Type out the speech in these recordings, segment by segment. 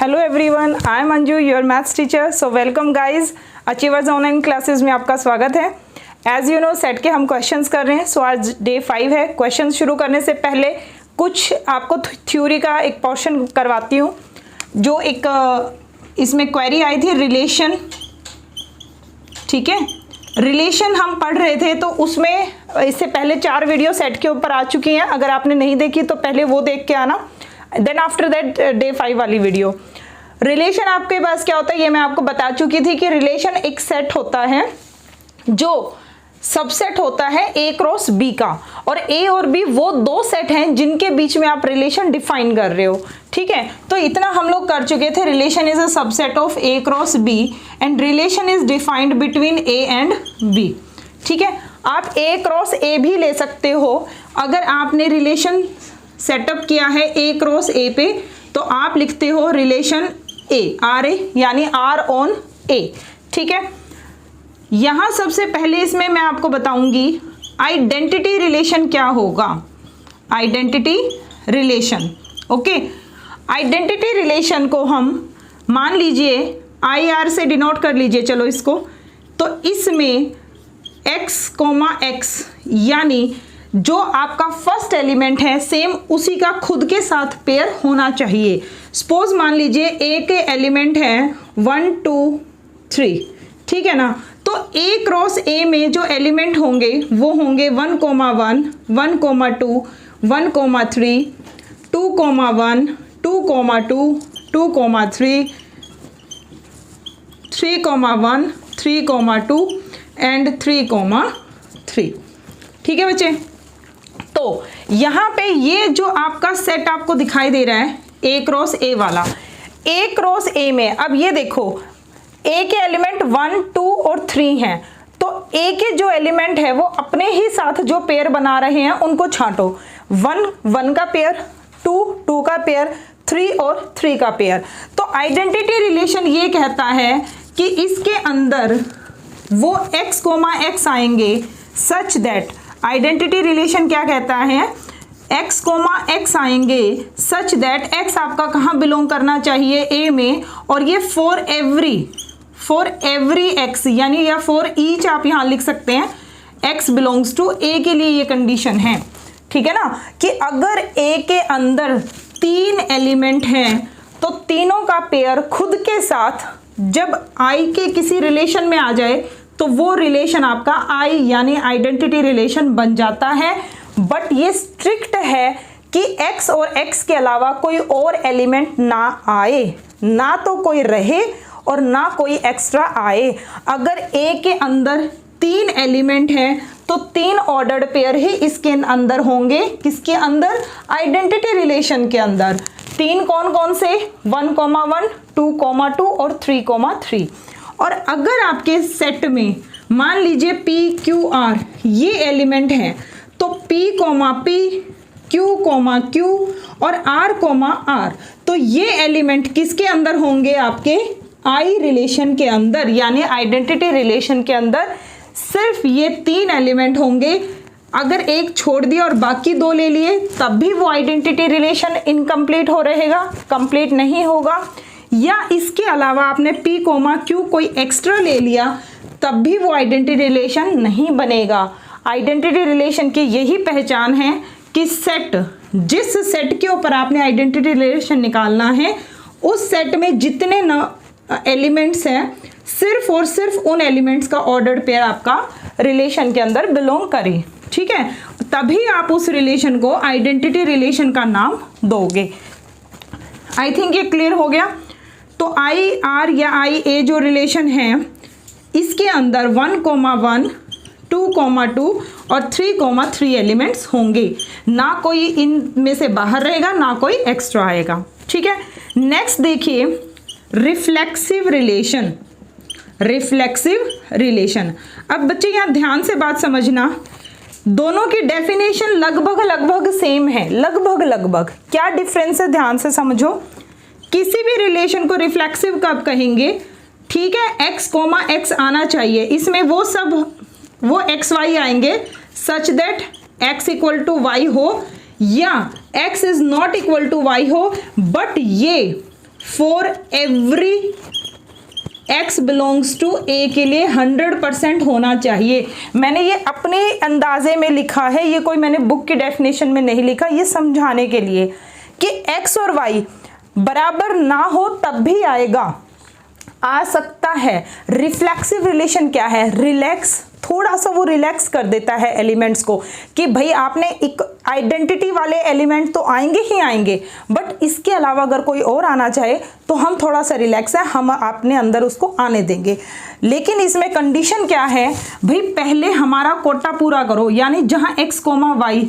Hello everyone, I am Anju, your maths teacher. So welcome guys, achievers online classes में आपका स्वागत है। As you know, set के हम क्वेश्चंस कर रहे हैं। सो आज डे 5 है। क्वेश्चंस शुरू करने से पहले कुछ आपको थ्योरी का एक पोर्शन करवाती हूँ। जो एक इसमें क्वेरी आई थी रिलेशन, ठीक है, रिलेशन हम पढ़ रहे थे, तो उसमें इससे पहले 4 वीडियो सेट के ऊपर आ चुकी हैं। अगर आपने नहीं देखी तो पहले वो देख के आना, देन आफ्टर दैट डे 5 वाली वीडियो। रिलेशन आपके पास क्या होता है ये मैं आपको बता चुकी थी कि रिलेशन एक सेट होता है जो सबसेट होता है ए क्रॉस बी का, और ए और बी वो दो सेट हैं जिनके बीच में आप रिलेशन डिफाइन कर रहे हो, ठीक है। तो इतना हम लोग कर चुके थे। Relation is a subset of A cross B and relation is defined between A and B, ठीक है। आप ए क्रॉस ए भी ले सकते हो। अगर आपने रिलेशन सेटअप किया है ए क्रॉस ए पे, तो आप लिखते हो रिलेशन ए, आर ए, यानी आर ऑन ए, ठीक है। यहां सबसे पहले इसमें मैं आपको बताऊंगी आइडेंटिटी रिलेशन क्या होगा। Identity relation, okay. Identity relation को हम मान लीजिए आई आर से डिनोट कर लीजिए, चलो इसको। तो इसमें x, x यानी जो आपका फर्स्ट एलिमेंट है सेम उसी का खुद के साथ पेयर होना चाहिए। सपोज मान लीजिए ए के एलिमेंट है 1 2 3, ठीक है ना। तो ए क्रॉस ए में जो एलिमेंट होंगे वो होंगे 1, 1, 1, 2, 1, 3, 2, 1, 2, 2, 2, 3, 3, 1, 3, 2 एंड 3, 3, ठीक है बच्चे। तो यहां पे ये जो आपका सेट आपको दिखाई दे रहा है ए क्रॉस ए वाला, ए क्रॉस ए में अब ये देखो ए के एलिमेंट 1 2 और 3 हैं। तो ए के जो एलिमेंट है वो अपने ही साथ जो पेयर बना रहे हैं उनको छांटो। 1 1 का पेयर, 2 2 का पेयर, 3 और 3 का पेयर। तो आइडेंटिटी रिलेशन ये कहता है कि इसके अंदर वो x, x आएंगे सच दैट, आइडेंटिटी रिलेशन क्या कहता है, x, x आएंगे सच दैट x आपका कहाँ बिलोंग करना चाहिए, a में, और ये फॉर एवरी x यानी या फॉर ईच आप यहाँ लिख सकते हैं, x बिलोंग्स टू a के लिए ये कंडीशन है, ठीक है ना। कि अगर a के अंदर 3 एलिमेंट हैं तो तीनों का पेयर खुद के साथ जब I के किसी रिलेशन में आ जाए तो वो रिलेशन आपका I यानी आइडेंटिटी रिलेशन बन जाता है। बट ये स्ट्रिक्ट है कि x और x के अलावा कोई और एलिमेंट ना आए, ना तो कोई रहे और ना कोई एक्स्ट्रा आए। अगर A के अंदर 3 एलिमेंट हैं तो 3 ऑर्डर्ड पेयर ही इसके अंदर होंगे। किसके अंदर? आइडेंटिटी रिलेशन के अंदर। 3 कौन कौन से? 1, 1, 2, 2 और 3, 3। और अगर आपके सेट में मान लीजिए P, Q, R ये एलिमेंट हैं, तो P, P, Q, Q और R, R, तो ये एलिमेंट किसके अंदर होंगे? आपके I रिलेशन के अंदर, यानी आइडेंटिटी रिलेशन के अंदर सिर्फ ये 3 एलिमेंट होंगे। अगर एक छोड़ दिया और बाकी 2 ले लिए तब भी वो आइडेंटिटी रिलेशन इनकम्प्लीट हो रहेगा, कंप्लीट नहीं होगा। या इसके अलावा आपने P, Q कोई एक्स्ट्रा ले लिया तब भी वो आइडेंटिटी रिलेशन नहीं बनेगा। आइडेंटिटी रिलेशन की यही पहचान है कि सेट, जिस सेट के ऊपर आपने आइडेंटिटी रिलेशन निकालना है उस सेट में जितने एलिमेंट्स हैं सिर्फ और सिर्फ उन एलिमेंट्स का ऑर्डर्ड पेयर आपका रिलेशन के अंदर बिलोंग करे, ठीक है। तभी आप उस रिलेशन को आइडेंटिटी रिलेशन का नाम दोगे। आई थिंक ये क्लियर हो गया। तो आई आर या आई ए जो रिलेशन है इसके अंदर 1, 1, 2, 2 और 3, 3 एलिमेंट्स होंगे। ना कोई इनमें से बाहर रहेगा, ना कोई एक्स्ट्रा आएगा, ठीक है। नेक्स्ट देखिए रिफ्लेक्सिव रिलेशन। रिफ्लेक्सिव रिलेशन, अब बच्चे यहाँ ध्यान से बात समझना, दोनों की डेफिनेशन लगभग सेम है। लगभग क्या डिफरेंस है ध्यान से समझो। किसी भी रिलेशन को रिफ्लेक्सिव कब कहेंगे? ठीक है, x, x आना चाहिए, इसमें वो x y आएंगे such that x equal to y हो, या x is not equal to y हो, बट ये for every x belongs to a के लिए 100% होना चाहिए। मैंने ये अपने अंदाजे में लिखा है, ये कोई मैंने बुक की डेफिनेशन में नहीं लिखा, ये समझाने के लिए कि x और y बराबर ना हो तब भी आएगा, आ सकता है। रिफ्लेक्सिव रिलेशन क्या है? रिलैक्स, थोड़ा सा वो रिलैक्स कर देता है एलिमेंट्स को कि भाई आपने एक आइडेंटिटी वाले एलिमेंट तो आएंगे ही आएंगे, बट इसके अलावा अगर कोई और आना चाहे तो हम थोड़ा सा रिलैक्स है, हम अपने अंदर उसको आने देंगे। लेकिन इसमें कंडीशन क्या है भाई, पहले हमारा कोटा पूरा करो, यानी जहां x कोमा y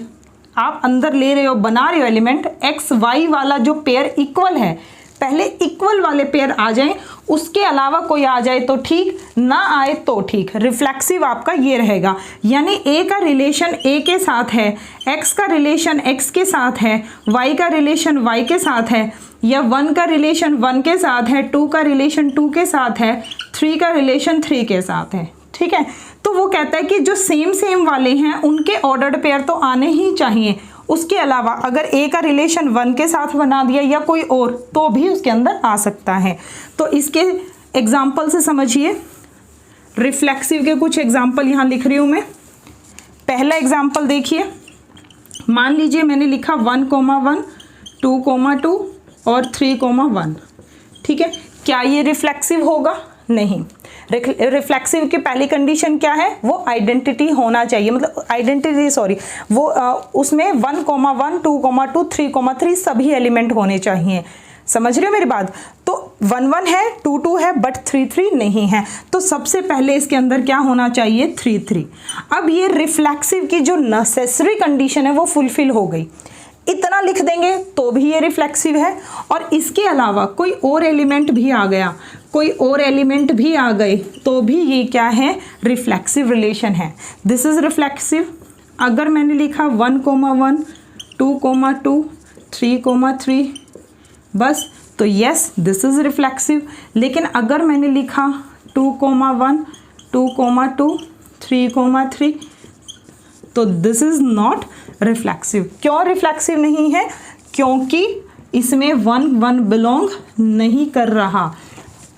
आप अंदर ले रहे हो, बना रहे हो एलिमेंट, x y वाला जो पेयर इक्वल है, पहले इक्वल वाले पेयर आ जाएं, उसके अलावा कोई आ जाए तो ठीक, ना आए तो ठीक। रिफ्लेक्सिव आपका ये रहेगा, यानी a का रिलेशन a के साथ है, x का रिलेशन x के साथ है, y का रिलेशन y के साथ है, या 1 का रिलेशन 1 के साथ है, 2 का रिलेशन 2 के साथ है, 3 का रिलेशन 3 के साथ है। ठीक है, तो वो कहता है कि जो सेम वाले हैं उनके ऑर्डर्ड पेयर तो आने ही चाहिए, उसके अलावा अगर a का रिलेशन 1 के साथ बना दिया या कोई और तो भी उसके अंदर आ सकता है। तो इसके एग्जाम्पल से समझिए, रिफ्लेक्सिव के कुछ एग्जाम्पल यहाँ लिख रही हूँ मैं। पहला एग्जाम्पल देखिए, मान लीजिए मैंने लिखा 1,1, 2,2 और 3,1। ठीक है, क्या ये रिफ्लेक्सिव होगा? नहीं। रिफ्लेक्सिव की पहली कंडीशन क्या है? वो आइडेंटिटी होना चाहिए, मतलब आइडेंटिटी सॉरी वो उसमें 1,1, 2,2, 3,3 सभी एलिमेंट होने चाहिए। समझ रहे हो मेरी बात? तो 1,1 है, 2,2 है, बट 3,3 नहीं है। तो सबसे पहले इसके अंदर क्या होना चाहिए? 3,3। अब ये रिफ्लेक्सिव की जो नेसेसरी कंडीशन है वो फुलफिल हो गई, इतना लिख देंगे तो भी ये रिफ्लेक्सिव है। और इसके अलावा कोई और एलिमेंट भी आ गया, कोई और एलिमेंट भी आ गए तो भी ये क्या है? रिफ्लेक्सिव रिलेशन है। This is reflexive. अगर मैंने लिखा 1,1, 2,2, 3,3 बस, तो यस दिस इज रिफ्लेक्सिव। लेकिन अगर मैंने लिखा 2,1, 2,2, 3,3 तो दिस इज नॉट रिफ्लेक्सिव। क्यों रिफ्लेक्सिव नहीं है? क्योंकि इसमें 1 बिलोंग नहीं कर रहा।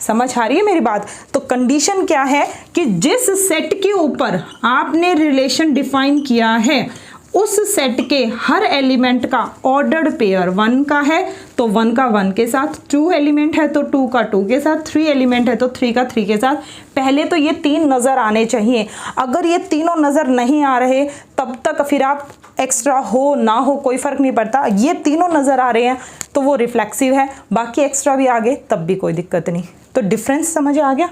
समझ आ रही है मेरी बात? तो कंडीशन क्या है कि जिस सेट के ऊपर आपने रिलेशन डिफाइन किया है उस सेट के हर एलिमेंट का ऑर्डर्ड पेयर 1 का है तो 1 का 1 के साथ, 2 एलिमेंट है तो 2 का 2 के साथ, 3 एलिमेंट है तो 3 का 3 के साथ। पहले तो ये 3 नज़र आने चाहिए। अगर ये तीनों नज़र नहीं आ रहे तब तक फिर आप एक्स्ट्रा हो ना हो कोई फ़र्क नहीं पड़ता, ये तीनों नज़र आ रहे हैं तो वो रिफ्लेक्सिव है। बाकी एक्स्ट्रा भी आ गए तब भी कोई दिक्कत नहीं। तो डिफरेंस समझ आ गया?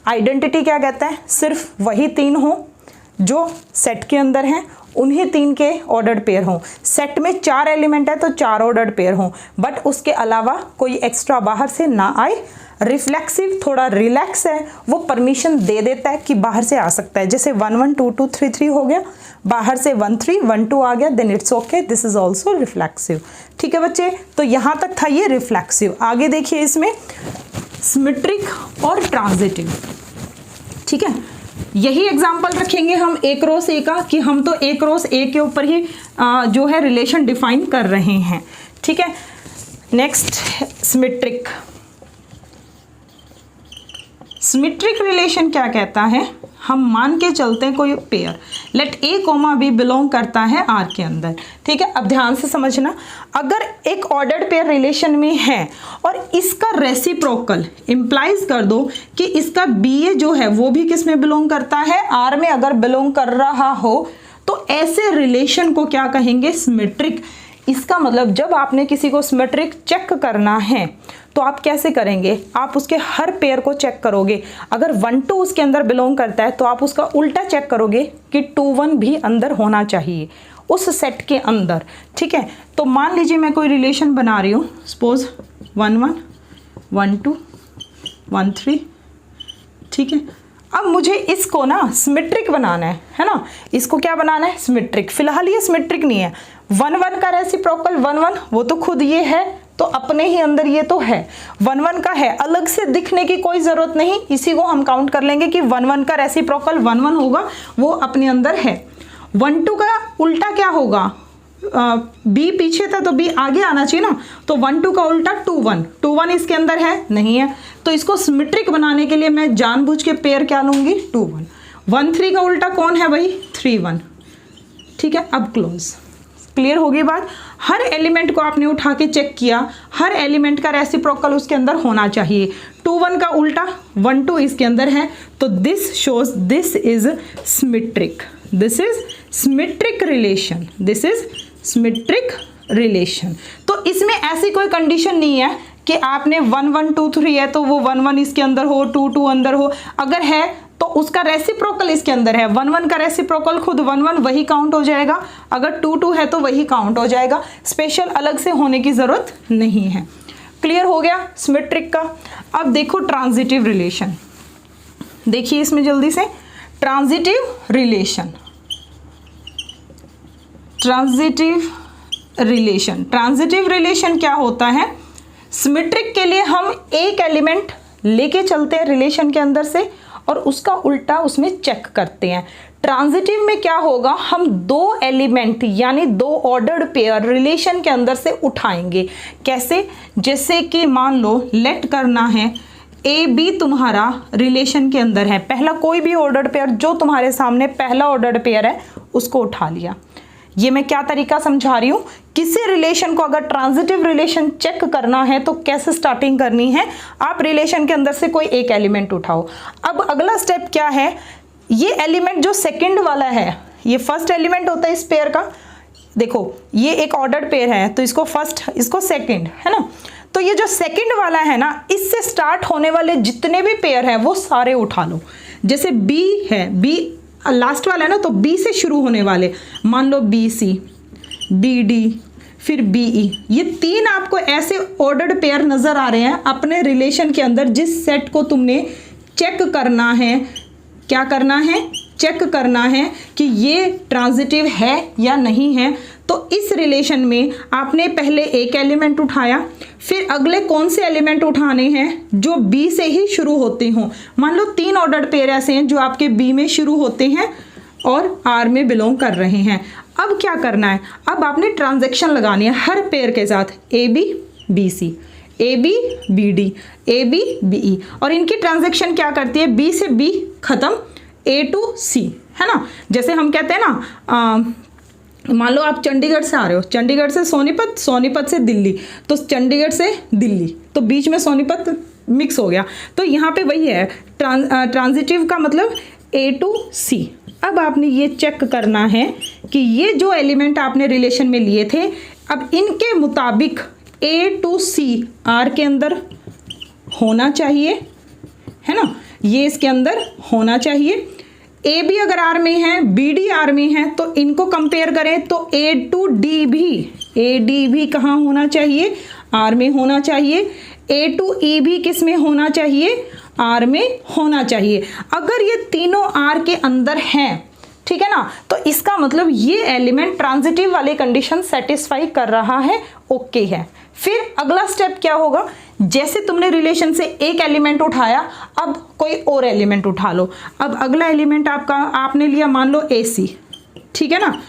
आइडेंटिटी क्या कहता है? सिर्फ वही 3 हो जो सेट के अंदर हैं, उन्हीं 3 के ऑर्डर्ड पेयर हों। सेट में 4 एलिमेंट है तो 4 ऑर्डर्ड पेयर हों, बट उसके अलावा कोई एक्स्ट्रा बाहर से ना आए। रिफ्लेक्सिव थोड़ा रिलैक्स है, वो परमिशन दे देता है कि बाहर से आ सकता है। जैसे 1,1, 2,2, 3,3 हो गया, बाहर से 1,3, 1,2 आ गया, then it's okay, this is also reflexive. ठीक है बच्चे, तो यहाँ तक था ये रिफ्लेक्सिव। आगे देखिए इसमें सिमेट्रिक और ट्रांजिटिव। ठीक है, यही एग्जाम्पल रखेंगे हम एक क्रॉस ए का, कि हम तो एक क्रॉस ए के ऊपर ही जो है रिलेशन डिफाइन कर रहे हैं। ठीक है, नेक्स्ट सिमेट्रिक। सिमेट्रिक रिलेशन क्या कहता है? हम मान के चलते हैं कोई पेयर, लेट ए कोमा बी बिलोंग करता है आर के अंदर। ठीक है, अब ध्यान से समझना, अगर एक ऑर्डर्ड पेयर रिलेशन में है और इसका रेसिप्रोकल इंप्लाइज कर दो कि इसका बी ए जो है वो भी किस में बिलोंग करता है? आर में अगर बिलोंग कर रहा हो तो ऐसे रिलेशन को क्या कहेंगे? सिमेट्रिक। इसका मतलब जब आपने किसी को सिमेट्रिक चेक करना है तो आप कैसे करेंगे? आप उसके हर पेयर को चेक करोगे। अगर 1, 2 उसके अंदर बिलोंग करता है तो आप उसका उल्टा चेक करोगे कि 2, 1 भी अंदर होना चाहिए उस सेट के अंदर। ठीक है, तो मान लीजिए मैं कोई रिलेशन बना रही हूँ, सपोज 1, 1, 1, 2, 1, 3। ठीक है, अब मुझे इसको ना सिमेट्रिक बनाना है ना? इसको क्या बनाना है? सिमेट्रिक। फिलहाल ये सिमेट्रिक नहीं है। 1, 1 का रेसिप्रोकल 1, 1 वो तो खुद ये है, तो अपने ही अंदर ये तो है, 1, 1 का है, अलग से दिखने की कोई ज़रूरत नहीं। इसी को हम काउंट कर लेंगे कि 1, 1 का रेसिप्रोकल 1, 1 होगा, वो अपने अंदर है। 1, 2 का उल्टा क्या होगा? बी पीछे था तो बी आगे आना चाहिए ना, तो 1 2 का उल्टा 2 1, 2 1 इसके अंदर है नहीं है, तो इसको सिमेट्रिक बनाने के लिए मैं जानबूझ के पेयर क्या लूँगी 2 1, 1 3 का उल्टा कौन है भाई 3 1, ठीक है। अब क्लोज, क्लियर हो गई बात। हर एलिमेंट को आपने उठा के चेक किया, हर एलिमेंट का रेसिप्रोकल उसके अंदर होना चाहिए, 2 1 का उल्टा 1 2 इसके अंदर है, तो this shows this is symmetric, this is symmetric relation, this is symmetric relation. तो इसमें ऐसी कोई कंडीशन नहीं है कि आपने 1 1 2 3 है तो वो 1 1 इसके अंदर हो, 2 2 अंदर हो, अगर है तो उसका रेसिप्रोकल इसके अंदर है, 1 1 का रेसिप्रोकल खुद 1 1 वही काउंट हो जाएगा, अगर 2 2 है तो वही काउंट हो जाएगा, स्पेशल अलग से होने की ज़रूरत नहीं है। क्लियर हो गया सिमेट्रिक का। अब देखो ट्रांजिटिव रिलेशन, देखिए इसमें जल्दी से transitive relation, transitive relation, transitive relation क्या होता है, सिमेट्रिक के लिए हम एक एलिमेंट लेके चलते हैं रिलेशन के अंदर से और उसका उल्टा उसमें चेक करते हैं। ट्रांजिटिव में क्या होगा, हम 2 एलिमेंट यानी 2 ऑर्डर्ड पेयर रिलेशन के अंदर से उठाएंगे। कैसे, जैसे कि मान लो लेट करना है ए बी तुम्हारा रिलेशन के अंदर है, पहला कोई भी ऑर्डर्ड पेयर जो तुम्हारे सामने पहला ऑर्डर्ड पेयर है उसको उठा लिया। ये मैं क्या तरीका समझा रही हूँ, किसी रिलेशन को अगर ट्रांजिटिव रिलेशन चेक करना है तो कैसे स्टार्टिंग करनी है, आप रिलेशन के अंदर से कोई एक एलिमेंट उठाओ। अब अगला स्टेप क्या है, ये एलिमेंट जो सेकंड वाला है, ये फर्स्ट एलिमेंट होता है इस पेयर का, देखो ये एक ऑर्डर्ड पेयर है तो इसको फर्स्ट इसको सेकंड है ना, तो ये जो सेकंड वाला है ना, इससे स्टार्ट होने वाले जितने भी पेयर हैं वो सारे उठा लो। जैसे बी है, बी लास्ट वाला है ना, तो बी से शुरू होने वाले मान लो बी सी, बी डी, फिर बी ई, ये 3 आपको ऐसे ऑर्डर्ड पेयर नजर आ रहे हैं अपने रिलेशन के अंदर। जिस सेट को तुमने चेक करना है, क्या करना है, चेक करना है कि ये ट्रांजिटिव है या नहीं है, तो इस रिलेशन में आपने पहले एक एलिमेंट उठाया, फिर अगले कौन से एलिमेंट उठाने हैं जो बी से ही शुरू होते हों। मान लो 3 ऑर्डर्ड पेयर ऐसे हैं जो आपके बी में शुरू होते हैं और आर में बिलोंग कर रहे हैं। अब क्या करना है, अब आपने ट्रांजैक्शन लगानी है हर पेयर के साथ, A B B C, A B B D, A B B E, और इनकी ट्रांजैक्शन क्या करती है, बी से बी खत्म, ए टू सी, है ना। जैसे हम कहते हैं ना, मान लो आप चंडीगढ़ से आ रहे हो, चंडीगढ़ से सोनीपत, सोनीपत से दिल्ली, तो चंडीगढ़ से दिल्ली, तो बीच में सोनीपत मिक्स हो गया, तो यहाँ पे वही है ट्रांजिटिव का मतलब ए टू सी। अब आपने ये चेक करना है कि ये जो एलिमेंट आपने रिलेशन में लिए थे, अब इनके मुताबिक ए टू सी आर के अंदर होना चाहिए, है ना, ये इसके अंदर होना चाहिए। ए बी अगर आर में है, बी डी आर में है, तो इनको कंपेयर करें तो ए टू डी भी कहाँ होना चाहिए, आर में होना चाहिए। ए टू ई भी किस में होना चाहिए, आर में होना चाहिए। अगर ये तीनों आर के अंदर हैं, ठीक है ना, तो इसका मतलब ये एलिमेंट ट्रांजिटिव वाली कंडीशन सेटिस्फाई कर रहा है, ओके है। फिर अगला स्टेप क्या होगा, जैसे तुमने रिलेशन से एक एलिमेंट उठाया, अब कोई और एलिमेंट उठा लो। अब अगला एलिमेंट आपका आपने लिया मान लो ए सी, ठीक है ना,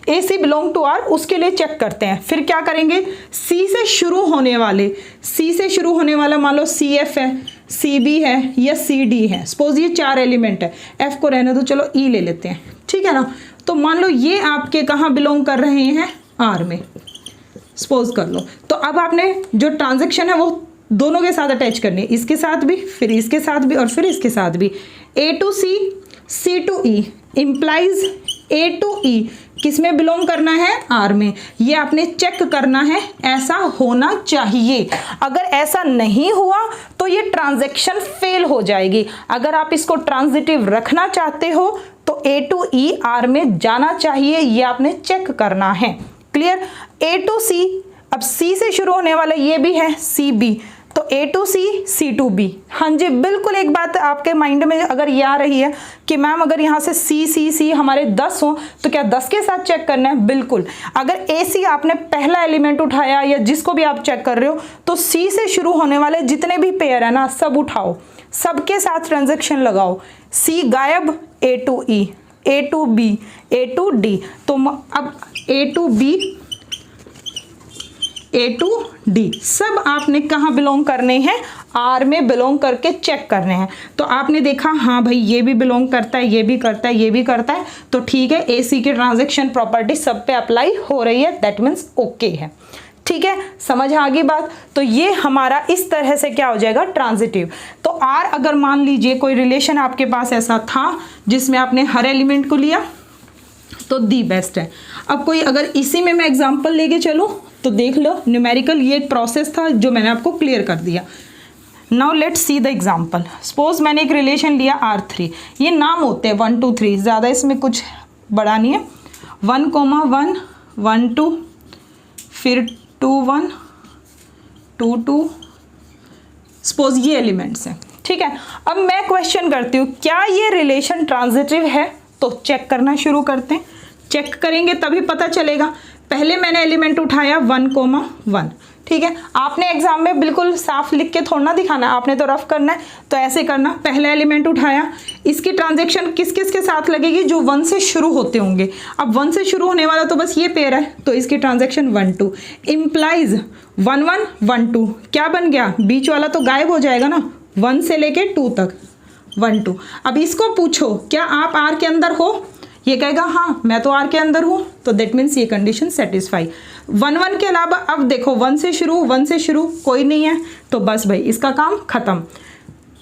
ए सी बिलोंग टू आर, उसके लिए चेक करते हैं। फिर क्या करेंगे, सी से शुरू होने वाले, सी से शुरू होने वाला मान लो सी एफ है, सी बी है या सी डी है, सपोज ये 4 एलिमेंट है, एफ को रहने दो, चलो ई ले लेते हैं, ठीक है ना। तो मान लो ये आपके कहाँ बिलोंग कर रहे हैं, आर में, सपोज कर लो। तो अब आपने जो ट्रांजैक्शन है वो दोनों के साथ अटैच करनी है, इसके साथ भी, फिर इसके साथ भी, और फिर इसके साथ भी। A to C, C to E implies A to E किस में बिलोंग करना है, आर में। ये आपने चेक करना है, ऐसा होना चाहिए। अगर ऐसा नहीं हुआ तो ये ट्रांजैक्शन फेल हो जाएगी। अगर आप इसको ट्रांजिटिव रखना चाहते हो तो ए टू ई आर में जाना चाहिए, ये आपने चेक करना है। क्लियर, ए टू सी, अब सी से शुरू होने वाला ये भी है सी बी, तो A to C, C to B. हाँ जी, बिल्कुल एक बात आपके माइंड में अगर ये आ रही है कि मैम अगर यहाँ से सी सी सी हमारे 10 हो तो क्या 10 के साथ चेक करना है, बिल्कुल। अगर ए सी आपने पहला एलिमेंट उठाया या जिसको भी आप चेक कर रहे हो, तो सी से शुरू होने वाले जितने भी पेयर है ना, सब उठाओ, सबके साथ ट्रांजैक्शन लगाओ, सी गायब, A to E, A to B, A to D, तो अब A to B, A to D सब आपने कहाँ बिलोंग करने हैं, R में बिलोंग करके चेक करने हैं। तो आपने देखा हाँ भाई ये भी बिलोंग करता है, ये भी करता है, ये भी करता है, तो ठीक है, AC की ट्रांजैक्शन प्रॉपर्टी सब पे अप्लाई हो रही है, दैट मीन्स ओके है। ठीक है, समझ आ गई बात। तो ये हमारा इस तरह से क्या हो जाएगा, ट्रांजिटिव। तो आर अगर मान लीजिए कोई रिलेशन आपके पास ऐसा था जिसमें आपने हर एलिमेंट को लिया तो दी बेस्ट है। अब कोई अगर इसी में मैं एग्जांपल लेके चलूं तो देख लो, न्यूमेरिकल ये एक प्रोसेस था जो मैंने आपको क्लियर कर दिया। Now let's see the example. Suppose मैंने एक रिलेशन लिया R3, ये नाम होते हैं 1 2 3, ज़्यादा इसमें कुछ बड़ा नहीं है। 1, 1 1 2, फिर 2 1 2 2, सपोज ये एलिमेंट्स हैं। ठीक है, अब मैं क्वेश्चन करती हूँ क्या ये रिलेशन ट्रांजिटिव है, तो चेक करना शुरू करते हैं। चेक करेंगे तभी पता चलेगा। पहले मैंने एलिमेंट उठाया 1 1, ठीक है। आपने एग्जाम में बिल्कुल साफ लिख के थोड़ा ना दिखाना, आपने तो रफ करना है, तो ऐसे करना। पहला एलिमेंट उठाया, इसकी ट्रांजैक्शन किस किस के साथ लगेगी, जो 1 से शुरू होते होंगे। अब 1 से शुरू होने वाला तो बस ये पेयर है, तो इसकी ट्रांजैक्शन 1 2 इम्प्लाइज 1 1 1 2, क्या बन गया, बीच वाला तो गायब हो जाएगा ना, 1 से लेके 2 तक 1 2। अब इसको पूछो क्या आप R के अंदर हो, ये कहेगा हाँ मैं तो R के अंदर हूँ, तो दैट मीन्स ये कंडीशन सेटिस्फाई। 1 1 के अलावा अब देखो 1 से शुरू कोई नहीं है, तो बस भाई इसका काम खत्म,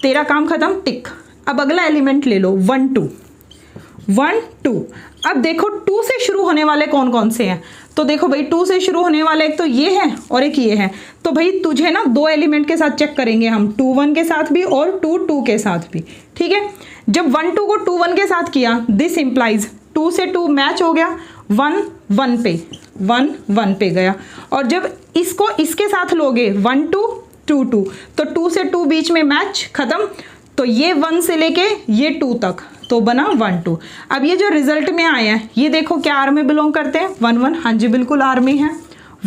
तेरा काम खत्म, टिक। अब अगला एलिमेंट ले लो 1 2 1 2। अब देखो 2 से शुरू होने वाले कौन कौन से हैं, तो देखो भाई 2 से शुरू होने वाले एक तो ये है और एक ये है। तो भाई तुझे ना 2 एलिमेंट के साथ चेक करेंगे हम, 2 1 के साथ भी और 2 2 के साथ भी। ठीक है, जब 1 2 को 2 1 के साथ किया, दिस इंप्लाइज 2 से 2 मैच हो गया, 1 1 पे गया। और जब इसको इसके साथ लोगे 1 2 2 2, तो 2 से 2 बीच में मैच खत्म, तो ये 1 से लेके ये 2 तक, तो बना 1 2। अब ये जो रिजल्ट में आया है ये देखो क्या आर में बिलोंग करते हैं, 1 1, हाँ जी बिल्कुल आर में है,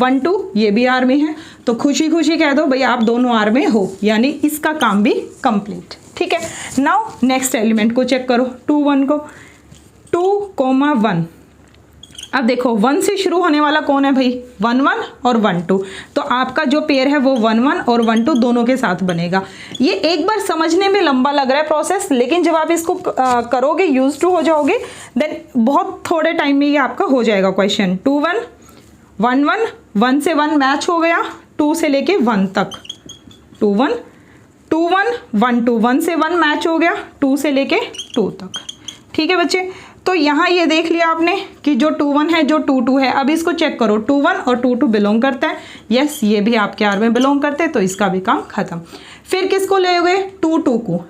1 2 ये भी आर में है, तो खुशी खुशी कह दो भाई आप दोनों आर में हो, यानी इसका काम भी कंप्लीट। ठीक है, नाउ नेक्स्ट एलिमेंट को चेक करो, 2 1 को, 2 1। अब देखो 1 से शुरू होने वाला कौन है भाई, 1 1 और 1 2, तो आपका जो पेयर है वो 1 1 और 1 2 दोनों के साथ बनेगा। ये एक बार समझने में लंबा लग रहा है प्रोसेस, लेकिन जब आप इसको करोगे, यूज टू हो जाओगे, देन बहुत थोड़े टाइम में ये आपका हो जाएगा क्वेश्चन। 2 1 1 1, 1 से 1 मैच हो गया, 2 से लेके 1 तक, 2 1 2 1 1 2, 1 से 1 मैच हो गया, 2 से लेके 2 तक। ठीक है बच्चे, तो यहाँ ये देख लिया आपने कि जो 2 1 है, जो 2 2 है। अब इसको चेक करो, 2 1 और 2 2 बिलोंग करता है, यस ये भी आपके आर में बिलोंग करते हैं, तो इसका भी काम खत्म। फिर किसको लेोगे, 2 2 को,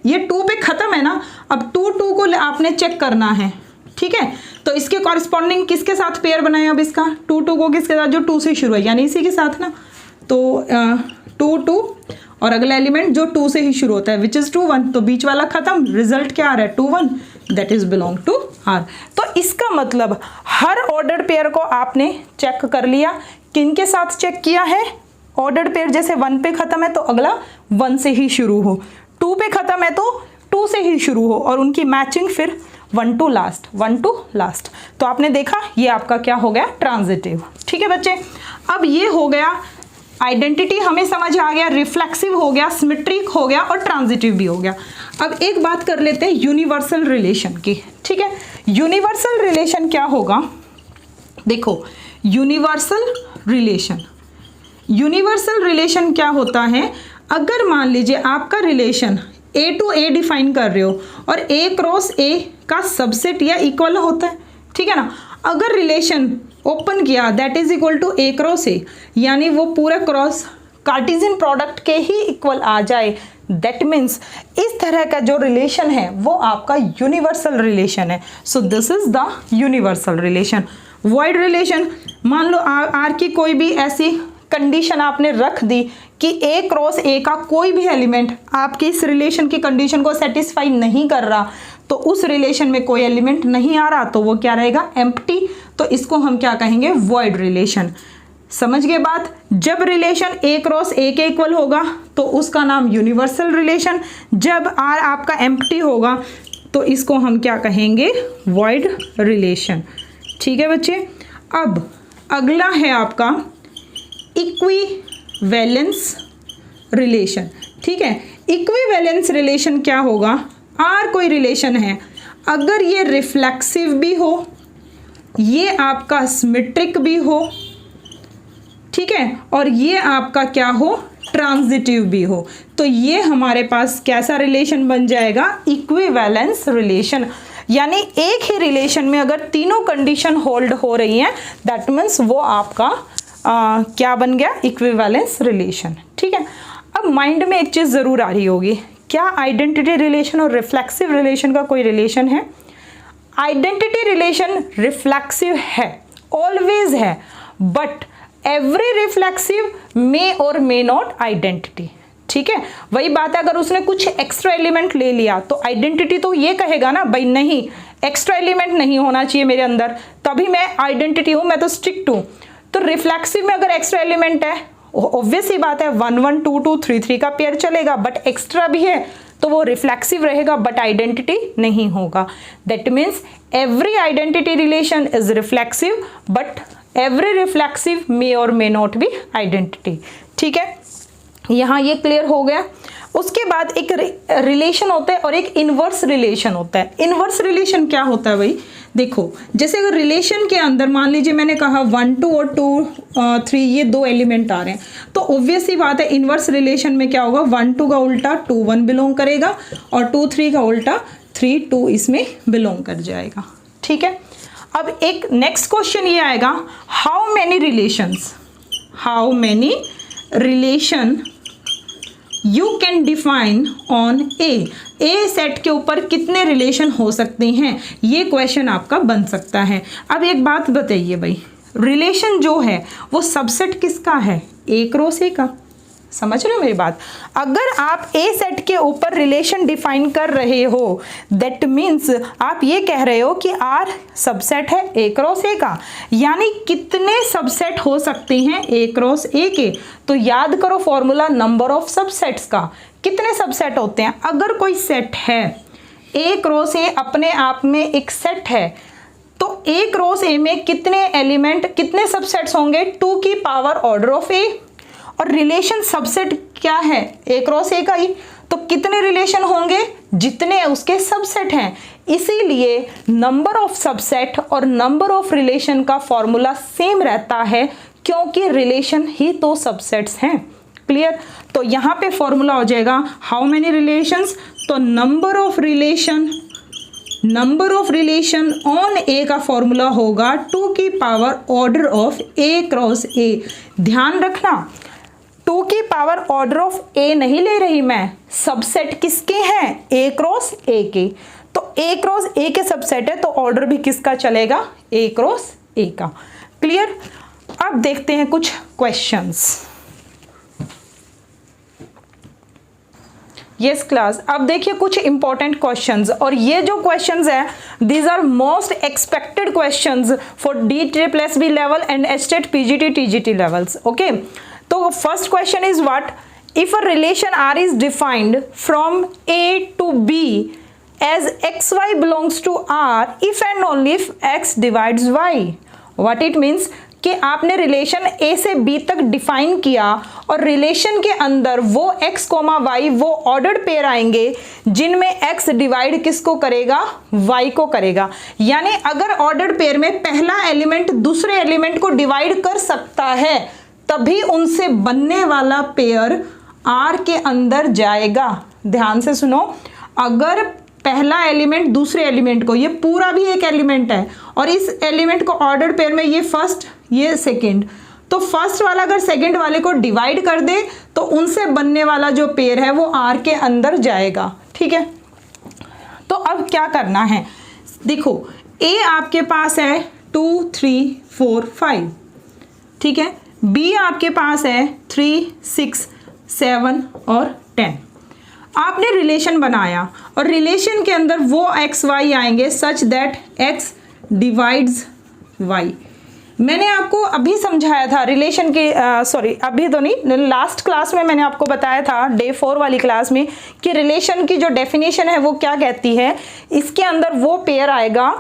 ये 2 पे खत्म है ना, अब 2 2 को आपने चेक करना है। ठीक है, तो इसके कॉरस्पॉन्डिंग किसके साथ पेयर बनाए, अब इसका 2 2 को किसके साथ, जो 2 से शुरू है, यानी इसी के साथ ना, तो 2 2 और अगला एलिमेंट जो 2 से ही शुरू होता है विच इज़ 2 1, तो बीच वाला खत्म, रिजल्ट क्या आ रहा है 2 1, that is belong to R. तो इसका मतलब हर ऑर्डर्ड पेयर को आपने चेक कर लिया। किन के साथ चेक किया है, ऑर्डर्ड पेयर जैसे 1 पे खत्म है तो अगला 1 से ही शुरू हो, 2 पे खत्म है तो 2 से ही शुरू हो, और उनकी मैचिंग फिर 1 to लास्ट। तो आपने देखा ये आपका क्या हो गया, ट्रांजिटिव। ठीक है बच्चे, अब ये हो गया आइडेंटिटी, हमें समझ आ गया, रिफ्लेक्सिव हो गया, सिमेट्रिक हो गया और ट्रांजिटिव भी हो गया। अब एक बात कर लेते हैं यूनिवर्सल रिलेशन की। ठीक है, यूनिवर्सल रिलेशन क्या होगा, देखो यूनिवर्सल रिलेशन क्या होता है, अगर मान लीजिए आपका relation A to A define कर रहे हो और A क्रॉस A का सबसेट या इक्वल होता है, ठीक है ना। अगर रिलेशन ओपन किया that is equal to A cross A, यानी वो पूरा क्रॉस कार्टेशियन प्रोडक्ट के ही इक्वल आ जाए, दैट मीन्स इस तरह का जो रिलेशन है वो आपका यूनिवर्सल रिलेशन है। So this is the universal relation. Void relation, मान लो आर की कोई भी ऐसी कंडीशन आपने रख दी कि A क्रॉस A का कोई भी एलिमेंट आपके इस रिलेशन की कंडीशन को सेटिस्फाई नहीं कर रहा, तो उस रिलेशन में कोई एलिमेंट नहीं आ रहा, तो वो क्या रहेगा, एम्प्टी। तो इसको हम क्या कहेंगे, वॉइड रिलेशन। समझ गए बात, जब रिलेशन A क्रॉस A के इक्वल होगा तो उसका नाम यूनिवर्सल रिलेशन, जब R आपका एम्प्टी होगा तो इसको हम क्या कहेंगे, वॉइड रिलेशन। ठीक है बच्चे। अब अगला है आपका इक्विवेलेंस रिलेशन। ठीक है, इक्विवेलेंस रिलेशन क्या होगा, आर कोई रिलेशन है, अगर ये रिफ्लेक्सिव भी हो, ये आपका सिमेट्रिक भी हो, ठीक है, और ये आपका क्या हो, ट्रांजिटिव भी हो, तो ये हमारे पास कैसा रिलेशन बन जाएगा, इक्विवेलेंस रिलेशन। यानी एक ही रिलेशन में अगर तीनों कंडीशन होल्ड हो रही हैं, दैट मीन्स वो आपका क्या बन गया, इक्विवेलेंस रिलेशन। ठीक है। अब माइंड में एक चीज़ ज़रूर आ रही होगी, क्या आइडेंटिटी रिलेशन और रिफ्लेक्सिव रिलेशन का कोई रिलेशन है? आइडेंटिटी रिलेशन रिफ्लेक्सिव है, ऑलवेज है, but every reflexive may or may not identity. ठीक है, वही बात है, अगर उसने कुछ एक्स्ट्रा एलिमेंट ले लिया तो आइडेंटिटी तो ये कहेगा ना, भाई नहीं एक्स्ट्रा एलिमेंट नहीं होना चाहिए मेरे अंदर, तभी मैं आइडेंटिटी हूँ, मैं तो स्ट्रिक्ट हूँ। तो रिफ्लेक्सिव में अगर एक्स्ट्रा एलिमेंट है, ऑब्वियस ही बात है 1 1 2 2 3 3 का पेयर चलेगा, बट एक्स्ट्रा भी है तो वो रिफ्लेक्सिव रहेगा, बट आइडेंटिटी नहीं होगा। That means every identity relation is reflexive, but every reflexive may or may not be identity. ठीक है, यहाँ ये क्लियर हो गया। उसके बाद एक रिलेशन होता है और एक इनवर्स रिलेशन होता है। इनवर्स रिलेशन क्या होता है भाई, देखो जैसे अगर रिलेशन के अंदर मान लीजिए मैंने कहा 1 2 और 2 3 ये दो एलिमेंट आ रहे हैं, तो ऑब्वियस ही बात है इनवर्स रिलेशन में क्या होगा, 1 2 का उल्टा 2 1 बिलोंग करेगा और 2 3 का उल्टा 3 2 इसमें बिलोंग कर जाएगा। ठीक है, अब एक नेक्स्ट क्वेश्चन ये आएगा, how many relation you can define on A set के ऊपर कितने रिलेशन हो सकते हैं, ये क्वेश्चन आपका बन सकता है। अब एक बात बताइए भाई, रिलेशन जो है वो सबसेट किसका है, ए क्रॉस ए का। समझ रहे हो मेरी बात? अगर आप ए सेट के ऊपर रिलेशन डिफाइन कर रहे हो, दैट मीन्स आप ये कह रहे हो कि आर सबसेट है ए क्रॉस ए का, यानी कितने सबसेट हो सकते हैं ए क्रॉस ए के। तो याद करो फॉर्मूला नंबर ऑफ सबसेट्स का, कितने सबसेट होते हैं। अगर कोई सेट है ए क्रॉस ए अपने आप में एक सेट है, तो ए क्रॉस ए में कितने एलिमेंट, कितने सबसेट्स होंगे, 2 की पावर ऑर्डर ऑफ ए। और रिलेशन सबसेट क्या है, ए क्रॉस ए का ही, तो कितने रिलेशन होंगे, जितने उसके सबसेट हैं। इसीलिए नंबर ऑफ सबसेट और नंबर ऑफ रिलेशन का फॉर्मूला सेम रहता है, क्योंकि रिलेशन ही तो सबसेट्स हैं। क्लियर? तो यहाँ पे फॉर्मूला हो जाएगा हाउ मेनी रिलेशंस, तो नंबर ऑफ रिलेशन ऑन ए का फॉर्मूला होगा 2 की power order of A cross ए। ध्यान रखना 2 की पावर ऑर्डर ऑफ ए नहीं ले रही मैं, सबसेट किसके हैं, ए क्रॉस ए के। तो ए क्रॉस ए के सबसेट है तो ऑर्डर भी किसका चलेगा, ए क्रॉस ए का। क्लियर? अब देखते हैं कुछ क्वेश्चंस। यस क्लास, अब देखिए कुछ इंपॉर्टेंट क्वेश्चंस, और ये जो क्वेश्चंस है these are most expected questions for DSSB level and state PGT TGT levels. Okay, तो first question is what, if a relation R is defined from A to B as XY belongs to R if and only if X divides Y. What it means कि आपने relation A से B तक define किया और relation के अंदर वो X, Y वो ऑर्डर्ड पेयर आएंगे जिनमें X डिवाइड किसको करेगा, Y को करेगा। यानी अगर ऑर्डर्ड पेयर में पहला एलिमेंट दूसरे एलिमेंट को डिवाइड कर सकता है, तभी उनसे बनने वाला पेयर R के अंदर जाएगा। ध्यान से सुनो, अगर पहला एलिमेंट दूसरे एलिमेंट को, ये पूरा भी एक एलिमेंट है और इस एलिमेंट को ऑर्डर पेयर में ये फर्स्ट ये सेकंड, तो फर्स्ट वाला अगर सेकंड वाले को डिवाइड कर दे तो उनसे बनने वाला जो पेयर है वो R के अंदर जाएगा। ठीक है, तो अब क्या करना है, देखो A आपके पास है 2 3 4 5, ठीक है, B आपके पास है 3 6 7 और 10। आपने रिलेशन बनाया और रिलेशन के अंदर वो एक्स वाई आएंगे such that X divides Y. मैंने आपको अभी समझाया था रिलेशन की, सॉरी अभी तो नहीं, लास्ट क्लास में मैंने आपको बताया था डे 4 वाली क्लास में कि रिलेशन की जो डेफिनेशन है वो क्या कहती है। इसके अंदर वो पेयर आएगा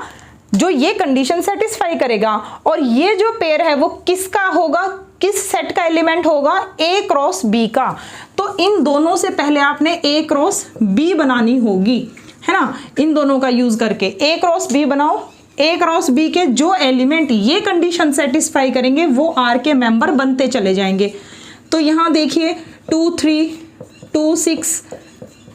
जो ये कंडीशन सेटिस्फाई करेगा, और ये जो पेयर है वो किसका होगा, किस सेट का एलिमेंट होगा, ए क्रॉस बी का। तो इन दोनों से पहले आपने ए क्रॉस बी बनानी होगी, है ना। इन दोनों का यूज करके ए क्रॉस बी बनाओ। ए क्रॉस बी के जो एलिमेंट ये कंडीशन सेटिस्फाई करेंगे वो आर के मेंबर बनते चले जाएंगे। तो यहां देखिए 2 3 2 6